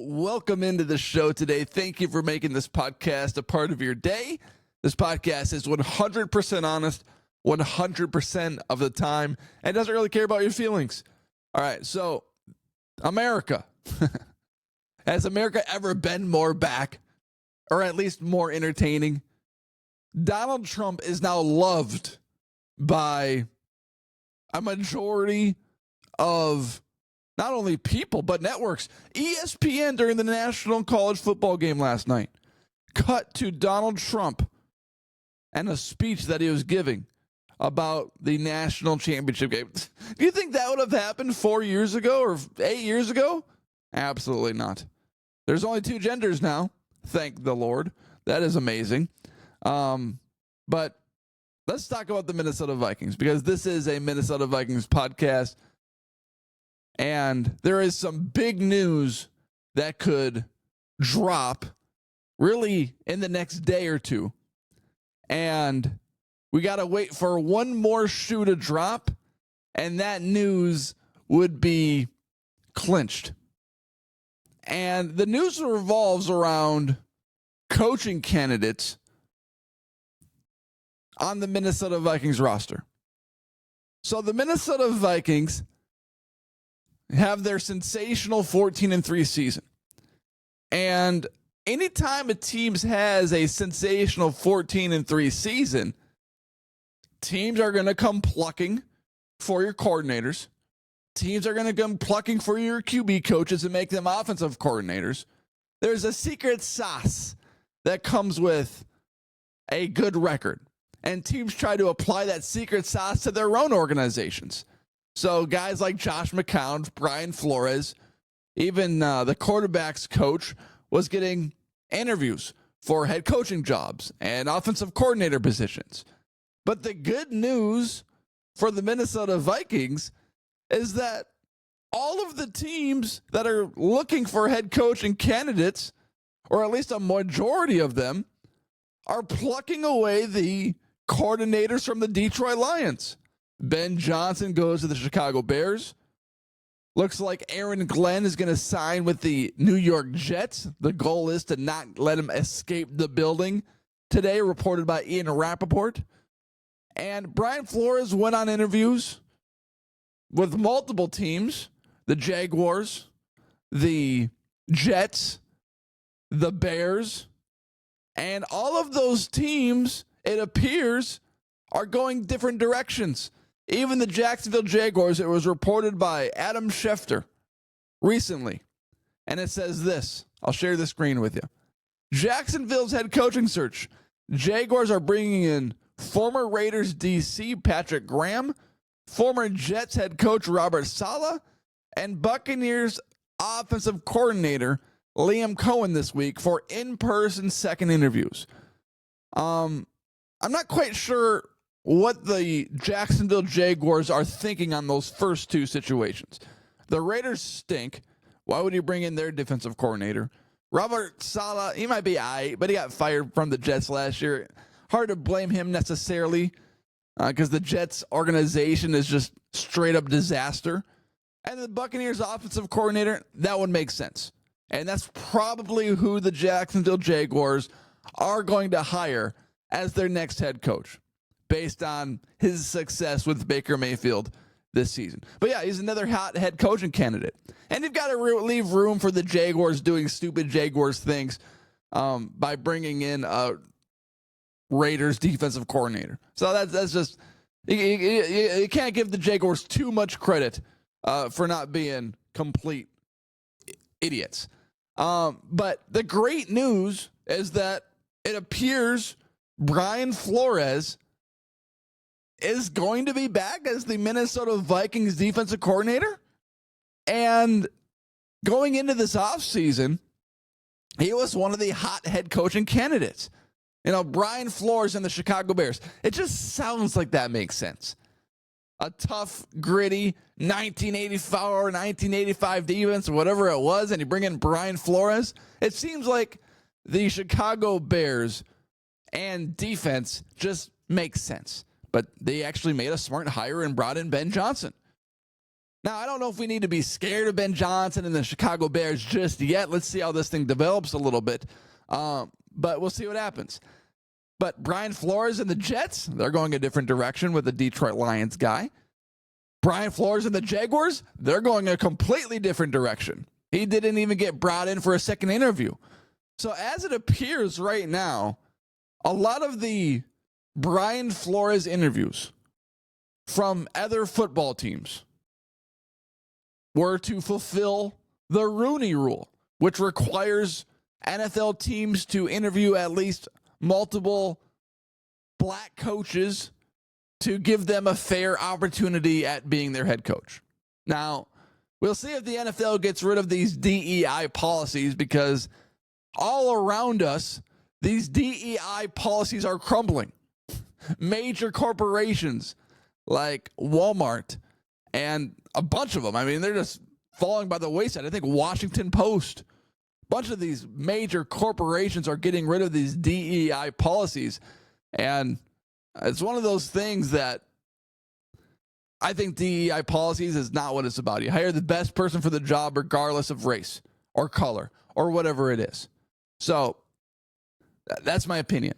welcome into the show today. Thank you for making this podcast a part of your day. This podcast is 100% honest, 100% of the time, and doesn't really care about your feelings. All right, so America. Has America ever been more back, or at least more entertaining? Donald Trump is now loved by a majority of not only people, but networks. ESPN during the National College Football game last night cut to Donald Trump and a speech that he was giving about the national championship game. Do you think that would have happened 4 years ago or 8 years ago? Absolutely not. There's only two genders now. Thank the Lord. That is amazing. But let's talk about the Minnesota Vikings, because this is a Minnesota Vikings podcast. And there is some big news that could drop really in the next day or two. And we got to wait for one more shoe to drop, and that news would be clinched. And the news revolves around coaching candidates on the Minnesota Vikings roster. So the Minnesota Vikings have their sensational 14-3 season. And anytime a team has a sensational 14-3 season, teams are going to come plucking for your coordinators. Teams are going to come plucking for your QB coaches and make them offensive coordinators. There's a secret sauce that comes with a good record. And teams try to apply that secret sauce to their own organizations. So guys like Josh McCown, Brian Flores, even the quarterback's coach was getting interviews for head coaching jobs and offensive coordinator positions. But the good news for the Minnesota Vikings is that all of the teams that are looking for head coaching candidates, or at least a majority of them, are plucking away the coordinators from the Detroit Lions. Ben Johnson goes to the Chicago Bears. Looks like Aaron Glenn is going to sign with the New York Jets. The goal is to not let him escape the building today, reported by Ian Rappaport. And Brian Flores went on interviews with multiple teams, the Jaguars, the Jets, the Bears, and all of those teams, it appears, are going different directions. Even the Jacksonville Jaguars, it was reported by Adam Schefter recently. And it says this. I'll share the screen with you. Jacksonville's head coaching search. Jaguars are bringing in former Raiders DC Patrick Graham, former Jets head coach Robert Saleh, and Buccaneers offensive coordinator Liam Cohen this week for in-person second interviews. I'm not quite sure what the Jacksonville Jaguars are thinking on those first two situations. The Raiders stink. Why would you bring in their defensive coordinator? Robert Saleh, he might be aight, but he got fired from the Jets last year. Hard to blame him necessarily because the Jets organization is just straight up disaster. And the Buccaneers offensive coordinator, that would make sense. And that's probably who the Jacksonville Jaguars are going to hire as their next head coach, based on his success with Baker Mayfield this season. But yeah, he's another hot head coaching candidate. And you've got to leave room for the Jaguars doing stupid Jaguars things by bringing in a Raiders defensive coordinator. So that's just, you can't give the Jaguars too much credit for not being complete idiots. But the great news is that it appears Brian Flores is going to be back as the Minnesota Vikings defensive coordinator. And going into this offseason, he was one of the hot head coaching candidates. You know, Brian Flores and the Chicago Bears. It just sounds like that makes sense. A tough, gritty 1984 or 1985 defense, whatever it was, and you bring in Brian Flores. It seems like the Chicago Bears and defense just makes sense. But they actually made a smart hire and brought in Ben Johnson. Now, I don't know if we need to be scared of Ben Johnson and the Chicago Bears just yet. Let's see how this thing develops a little bit. But we'll see what happens. But Brian Flores and the Jets, they're going a different direction with the Detroit Lions guy. Brian Flores and the Jaguars, they're going a completely different direction. He didn't even get brought in for a second interview. So as it appears right now, a lot of the Brian Flores interviews from other football teams were to fulfill the Rooney Rule, which requires NFL teams to interview at least multiple black coaches to give them a fair opportunity at being their head coach. Now, we'll see if the NFL gets rid of these DEI policies, because all around us, these DEI policies are crumbling. Major corporations like Walmart and a bunch of them, I mean, they're just falling by the wayside. I think Washington Post, a bunch of these major corporations are getting rid of these DEI policies. And it's one of those things that I think DEI policies is not what it's about. You hire the best person for the job regardless of race or color or whatever it is. So that's my opinion.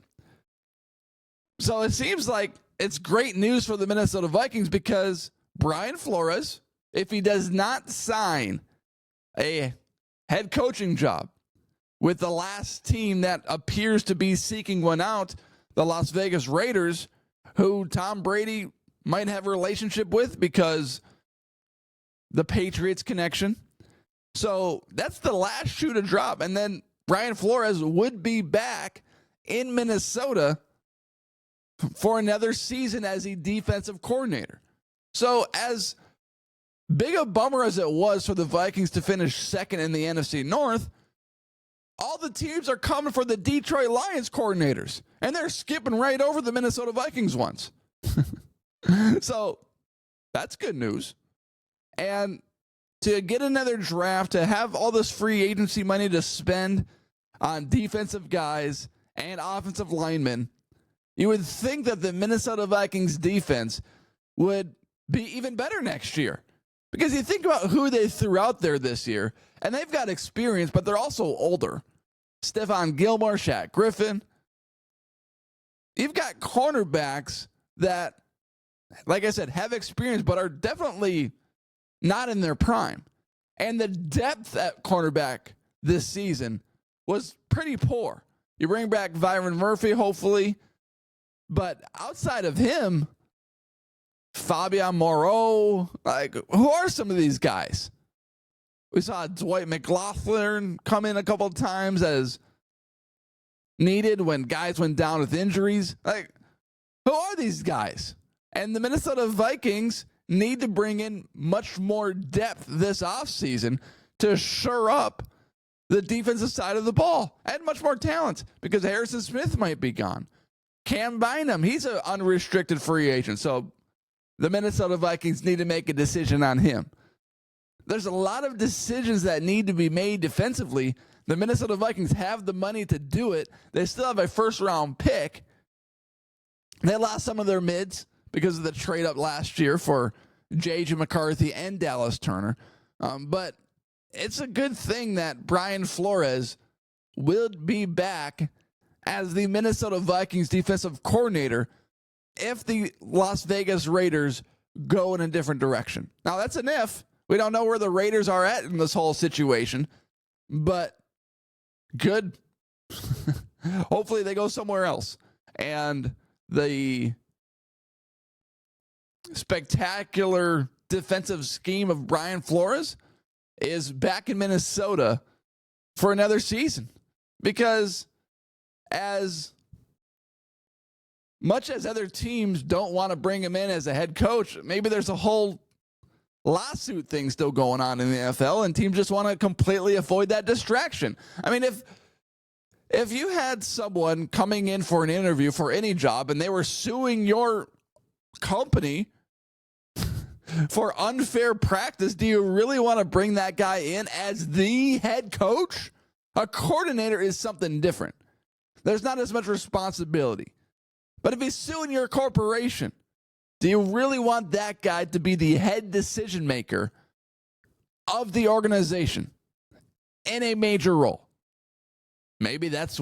So it seems like it's great news for the Minnesota Vikings, because Brian Flores, if he does not sign a head coaching job with the last team that appears to be seeking one out, the Las Vegas Raiders, who Tom Brady might have a relationship with because the Patriots connection. So that's the last shoe to drop. And then Brian Flores would be back in Minnesota for another season as a defensive coordinator. So as big a bummer as it was for the Vikings to finish second in the NFC North, all the teams are coming for the Detroit Lions coordinators, and they're skipping right over the Minnesota Vikings ones. So that's good news. And to get another draft, to have all this free agency money to spend on defensive guys and offensive linemen, you would think that the Minnesota Vikings defense would be even better next year. Because you think about who they threw out there this year, and they've got experience, but they're also older. Stephon Gilmore, Shaq Griffin. You've got cornerbacks that, like I said, have experience, but are definitely not in their prime. And the depth at cornerback this season was pretty poor. You bring back Byron Murphy, hopefully, but outside of him, Fabian Moreau, like, who are some of these guys? We saw Dwight McLaughlin come in a couple of times as needed when guys went down with injuries. Like, who are these guys? And the Minnesota Vikings need to bring in much more depth this offseason to shore up the defensive side of the ball. Add much more talent, because Harrison Smith might be gone. Cam Bynum, he's an unrestricted free agent. So the Minnesota Vikings need to make a decision on him. There's a lot of decisions that need to be made defensively. The Minnesota Vikings have the money to do it. They still have a first-round pick. They lost some of their mids because of the trade up last year for J.J. McCarthy and Dallas Turner. But it's a good thing that Brian Flores will be back as the Minnesota Vikings defensive coordinator if the Las Vegas Raiders go in a different direction. Now, that's an if. We don't know where the Raiders are at in this whole situation, but good. Hopefully they go somewhere else. And the spectacular defensive scheme of Brian Flores is back in Minnesota for another season. Because as much as other teams don't want to bring him in as a head coach, maybe there's a whole lawsuit thing still going on in the NFL, and teams just want to completely avoid that distraction. I mean, if you had someone coming in for an interview for any job and they were suing your company for unfair practice, do you really want to bring that guy in as the head coach? A coordinator is something different. There's not as much responsibility. But if he's suing your corporation Do you really want that guy to be the head decision maker of the organization in a major role? Maybe that's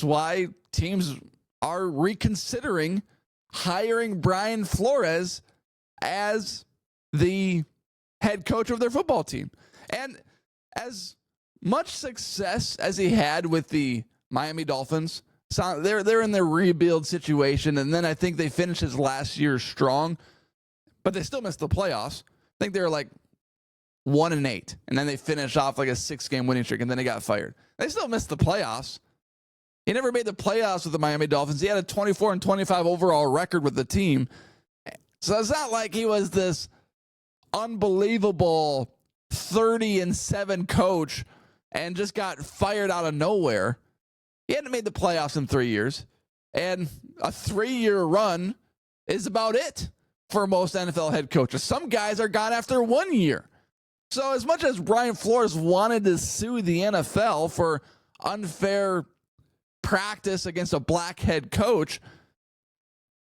why teams are reconsidering hiring Brian Flores as the head coach of their football team. And as much success as he had with the Miami Dolphins, so they're in their rebuild situation, and then I think they finished his last year strong, but they still missed the playoffs. I think they were like 1-8, and then they finished off like a 6-game winning streak, and then they got fired. They still missed the playoffs. He never made the playoffs with the Miami Dolphins. He had a 24-25 overall record with the team. So it's not like he was this unbelievable 30-7 coach and just got fired out of nowhere. He hadn't made the playoffs in 3 years, and a 3-year run is about it for most NFL head coaches. Some guys are gone after 1 year. So as much as Brian Flores wanted to sue the NFL for unfair practice against a black head coach,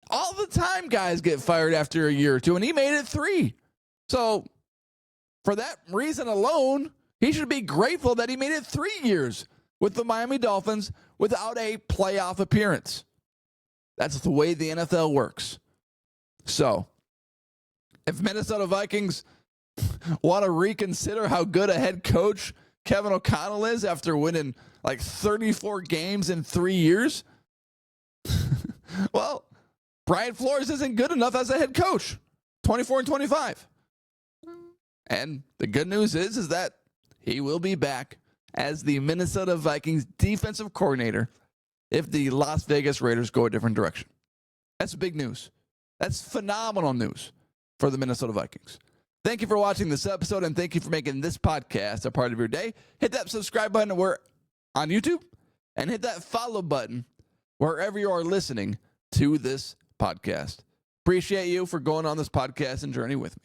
all the time guys get fired after a year or two, and he made it 3. So for that reason alone, he should be grateful that he made it 3 years with the Miami Dolphins without a playoff appearance. That's the way the NFL works. So if Minnesota Vikings want to reconsider how good a head coach Kevin O'Connell is after winning like 34 games in 3 years, well, Brian Flores isn't good enough as a head coach. 24-25. And the good news is that he will be back as the Minnesota Vikings defensive coordinator if the Las Vegas Raiders go a different direction. That's big news. That's phenomenal news for the Minnesota Vikings. Thank you for watching this episode, and thank you for making this podcast a part of your day. Hit that subscribe button on YouTube, and hit that follow button wherever you are listening to this podcast. Appreciate you for going on this podcast and journey with me.